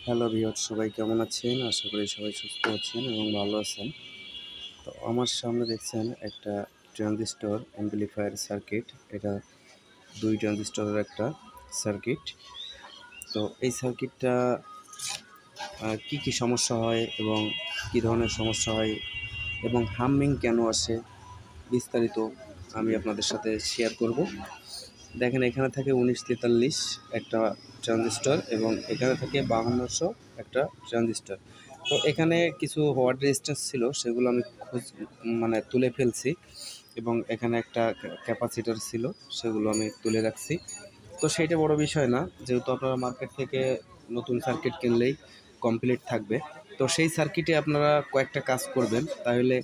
Hello viewers, সবাই কেমন আছেন? আশা করি সবাই সুস্থ আছেন এবং ভালো আছেন। তো আমার সামনে দেখছেন একটা ট্রানজিস্টর অ্যাম্পলিফায়ার সার্কিট। এটা 2 ট্রানজিস্টরের একটা সার্কিট। তো এই সার্কিটটা কি সমস্যা হয় এবং কি ধরনের সমস্যা হয় এবং হামিং কেন আসে, বিস্তারিত আমি আপনাদের সাথে শেয়ার করব। দেখেন, এখানে থাকে 1943 একটা ট্রানজিস্টর এবং এখানে থাকে 5200 একটা ট্রানজিস্টর। তো এখানে কিছু হোয়াট রেজিস্ট্যান্স ছিল, সেগুলো আমি তুলে ফেলছি এবং এখানে একটা ক্যাপাসিটর ছিল, সেগুলো আমি তুলে রাখছি। তো সেইটা বড় বিষয় না, যেহেতু আপনারা মার্কেট থেকে নতুন সার্কিট কিনলেই কমপ্লিট থাকবে। তো সেই সার্কিটে আপনারা কয়েকটা কাজ করবেন, তাহলে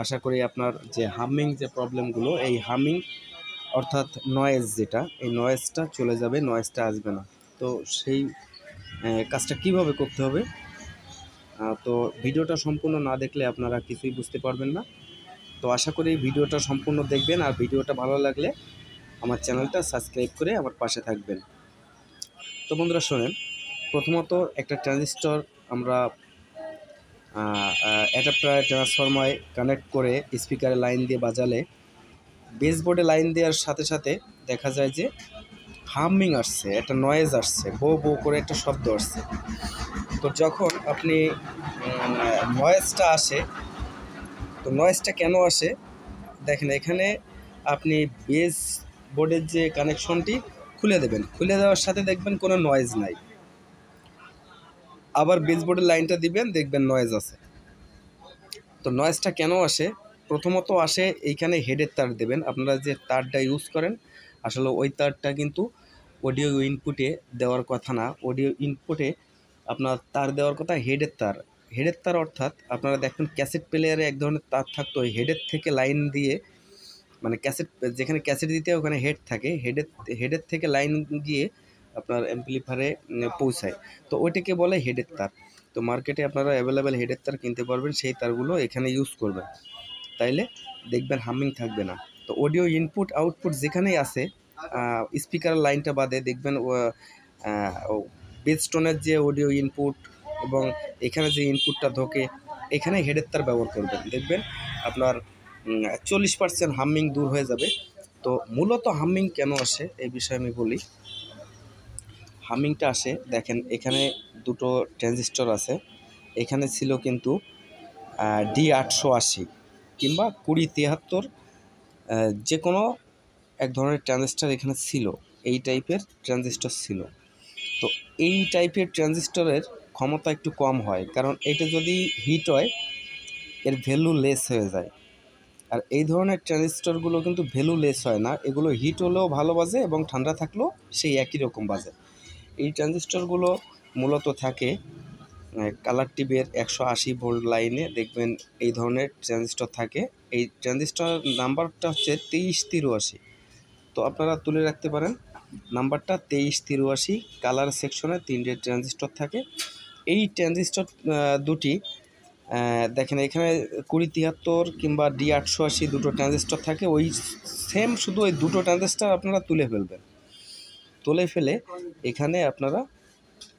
আশা করি আপনার যে হামিং যে প্রবলেমগুলো, এই হামিং অর্থাৎ নয়েজ, যেটা এই নয়েজটা চলে যাবে, নয়েজটা আসবে না। তো সেই কাজটা কিভাবে করতে হবে, তো ভিডিওটা সম্পূর্ণ না দেখলে আপনারা কিছুই বুঝতে পারবেন না। তো আশা করি ভিডিওটা সম্পূর্ণ দেখবেন, আর ভিডিওটা ভালো লাগলে আমার চ্যানেলটা সাবস্ক্রাইব করে আমার পাশে থাকবেন। তো বন্ধুরা শোনেন, প্রথমত একটা ট্রানজিস্টর আমরা অ্যাডাপ্টার ট্রান্সফরমারে কানেক্ট করে স্পিকারে লাইন দিয়ে বাজালে, বেসবোর্ডে লাইন দেওয়ার সাথে সাথে দেখা যায় যে হামিং আসছে, একটা নয়েজ আসছে, বো বো করে একটা শব্দ আসছে। তো যখন আপনি নয়েজটা আসে, তো নয়েজটা কেন আসে দেখেন, এখানে আপনি বেস বোর্ডের যে কানেকশনটি খুলে দেবেন, খুলে দেওয়ার সাথে দেখবেন কোনো নয়েজ নাই। আবার বেস বোর্ডের লাইনটা দিবেন, দেখবেন নয়েজ আছে। তো নয়েজটা কেন আসে? প্রথমত আসে এইখানে হেডের তার দেবেন, আপনারা যে তারটা ইউজ করেন আসলে ওই তারটা কিন্তু অডিও ইনপুটে দেওয়ার কথা না। অডিও ইনপুটে আপনার তার দেওয়ার কথা হেডের তার। হেডের তার অর্থাৎ আপনারা দেখবেন ক্যাসেট প্লেয়ারে এক ধরনের তার থাকতো, ওই হেডের থেকে লাইন দিয়ে, মানে ক্যাসেট যেখানে ক্যাসেট দিতে ওখানে হেড থাকে, হেডের থেকে লাইন গিয়ে আপনার অ্যাম্পলিফায়ারে পৌঁছায়। তো ওইটাকে বলে হেডের তার। তো মার্কেটে আপনারা অ্যাভেলেবেল হেডের তার কিনতে পারবেন, সেই তারগুলো এখানে ইউজ করবেন, তাইলে দেখবেন হামিং থাকবে না। তো অডিও ইনপুট আউটপুট যেখানেই আছে, স্পিকার লাইনটা বাদে দেখবেন বেসটোনের যে অডিও ইনপুট এবং এখানে যে ইনপুটটা ঢোকে, এখানে হেডের তার ব্যবহার করবেন, দেখবেন আপনার 40% হামিং দূর হয়ে যাবে। তো মূলত হামিং কেন আসে এই বিষয়ে আমি বলি। হামিংটা আসে দেখেন, এখানে দুটো ট্রানজিস্টর আছে, এখানে ছিল কিন্তু D880 কিংবা 2073, যে কোনো এক ধরনের ট্রানজিস্টর এখানে ছিল, এই টাইপের ট্রানজিস্টর ছিল। তো এই টাইপের ট্রানজিস্টরের ক্ষমতা একটু কম হয়, কারণ এটা যদি হিট হয় এর ভ্যালু লেস হয়ে যায়। আর এই ধরনের ট্রানজিস্টরগুলো কিন্তু ভ্যালু লেস হয় না, এগুলো হিট হলেও ভালো বাজে এবং ঠান্ডা থাকলেও সেই একই রকম বাজে। এই ট্রানজিস্টরগুলো মূলত থাকে কালার টিভির 180 ভোল্ট লাইনে, দেখবেন এই ধরনের ট্রানজিস্টর থাকে। এই ট্রানজিস্টর নাম্বারটা হচ্ছে 2383। তো আপনারা তুলে রাখতে পারেন নাম্বারটা 2383। কালার সেকশনে 3টে ট্রানজিস্টর থাকে। এই ট্রানজিস্টর দুটি দেখেন, এখানে 2073 কিংবা D880 দুটো ট্রানজিস্টর থাকে, ওই সেম, শুধু ওই দুটো ট্রানজিস্টর আপনারা তুলে ফেলবেন। তুলে ফেলে এখানে আপনারা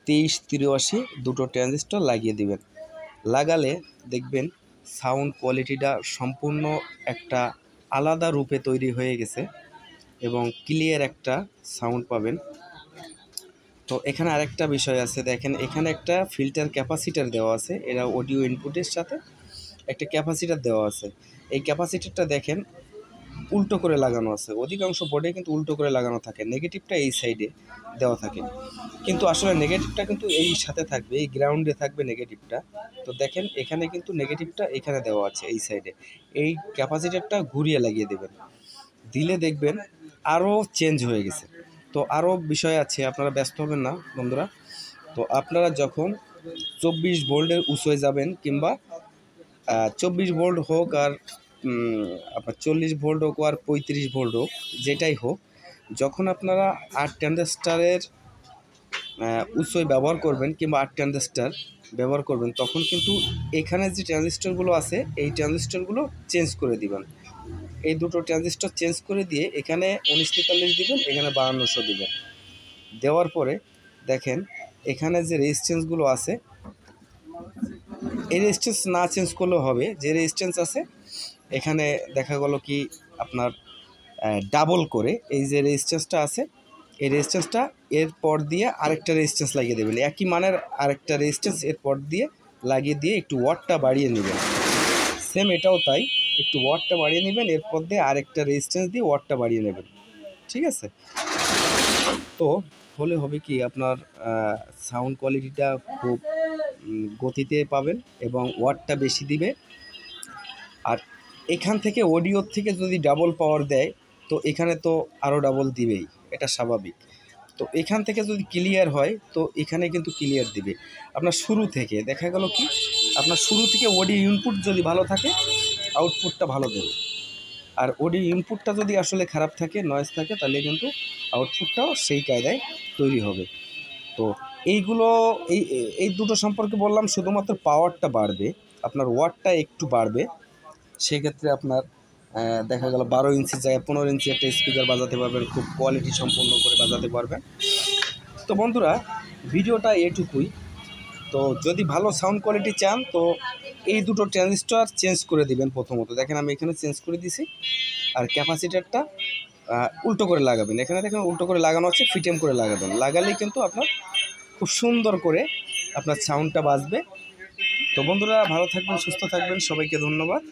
2383 দুটো ট্রানজিস্টর লাগিয়ে দিবেন। লাগালে দেখবেন সাউন্ড কোয়ালিটিটা সম্পূর্ণ একটা আলাদা রূপে তৈরি হয়ে গেছে এবং ক্লিয়ার একটা সাউন্ড পাবেন। তো এখানে আরেকটা বিষয় আছে, দেখেন এখানে একটা ফিল্টার ক্যাপাসিটার দেওয়া আছে, এরা অডিও ইনপুটের সাথে একটা ক্যাপাসিটার দেওয়া আছে। এই ক্যাপাসিটারটা দেখেন উল্টো করে লাগানো আছে, অধিকাংশ বোর্ডে কিন্তু উল্টো করে লাগানো থাকে, নেগেটিভটা এই সাইডে দেওয়া থাকে, কিন্তু আসলে নেগেটিভটা কিন্তু এই সাথে থাকবে, এই গ্রাউন্ডে থাকবে নেগেটিভটা। তো দেখেন এখানে কিন্তু নেগেটিভটা এখানে দেওয়া আছে এই সাইডে। এই ক্যাপাসিটারটা ঘুরিয়ে লাগিয়ে দেবেন, দিলে দেখবেন আরও চেঞ্জ হয়ে গেছে। তো আরও বিষয় আছে, আপনারা ব্যস্ত হবেন না বন্ধুরা। তো আপনারা যখন 24 ভোল্টের উৎসে যাবেন, কিংবা 24 ভোল্ট হোক আর আপনার 40 ভোল্ট হোক আর 35 ভোল্ট হোক, যেটাই হোক, যখন আপনারা 8 ট্রানজিস্টরের উৎসই ব্যবহার করবেন কিংবা 8 ট্রানজিস্টর ব্যবহার করবেন, তখন কিন্তু এখানে যে ট্রানজিস্টরগুলো আছে এই ট্রানজিস্টরগুলো চেঞ্জ করে দিবেন। এই দুটো ট্রানজিস্টর চেঞ্জ করে দিয়ে এখানে 1943 দিবেন, এখানে 5200 দিবেন। দেওয়ার পরে দেখেন এখানে যে রেজিস্ট্যান্সগুলো আছে এই রেজিস্ট্যান্স না চেঞ্জ করলেও হবে। যে রেজিস্ট্যান্স আছে এখানে দেখা গেল কি আপনার ডাবল করে এই যে রেজিস্ট্যান্সটা আছে এই রেজিস্ট্যান্সটা এর পর দিয়ে আরেকটা রেজিস্ট্যান্স লাগিয়ে দেবেন, একই মানের আরেকটা রেজিস্ট্যান্স এর পর দিয়ে লাগিয়ে দিয়ে একটু ওয়াটটা বাড়িয়ে নেবেন। সেম এটাও তাই, একটু ওয়াটটা বাড়িয়ে নেবেন, এরপর দিয়ে আরেকটা রেজিস্ট্যান্স দিয়ে ওয়াটটা বাড়িয়ে নেবেন। ঠিক আছে, তো হলে হবে কি আপনার সাউন্ড কোয়ালিটিটা খুব গতিতে পাবেন এবং ওয়াটটা বেশি দিবে। আর এখান থেকে অডিওর থেকে যদি ডাবল পাওয়ার দেয় তো এখানে তো আরও ডাবল দিবেই, এটা স্বাভাবিক। তো এখান থেকে যদি ক্লিয়ার হয় তো এখানে কিন্তু ক্লিয়ার দিবে। আপনার শুরু থেকে দেখা গেল কি আপনার শুরু থেকে অডিও ইনপুট যদি ভালো থাকে আউটপুটটা ভালো দেবে, আর অডিও ইনপুটটা যদি আসলে খারাপ থাকে নয়েজ থাকে তাহলে কিন্তু আউটপুটটাও সেই কায়দায় তৈরি হবে। তো এইগুলো এই এই দুটো সম্পর্কে বললাম, শুধুমাত্র পাওয়ারটা বাড়বে, আপনার ওয়াটটা একটু বাড়বে। সেক্ষেত্রে আপনার দেখা গেল 12 ইঞ্চির জায়গায় 15 ইঞ্চি একটা স্পিকার বাজাতে পারবেন, খুব কোয়ালিটি সম্পন্ন করে বাজাতে পারবেন। তো বন্ধুরা ভিডিওটা এটুকুই। তো যদি ভালো সাউন্ড কোয়ালিটি চান তো এই দুটো ট্রানজিস্টর চেঞ্জ করে দিবেন। প্রথমত দেখেন আমি এখানে চেঞ্জ করে দিছি, আর ক্যাপাসিটারটা উল্টো করে লাগাবেন। এখানে দেখেন উল্টো করে লাগানো হচ্ছে, ফিটেম করে লাগাবেন, লাগালেই কিন্তু আপনার খুব সুন্দর করে আপনার সাউন্ডটা বাজবে। তো বন্ধুরা ভালো থাকবেন, সুস্থ থাকবেন, সবাইকে ধন্যবাদ।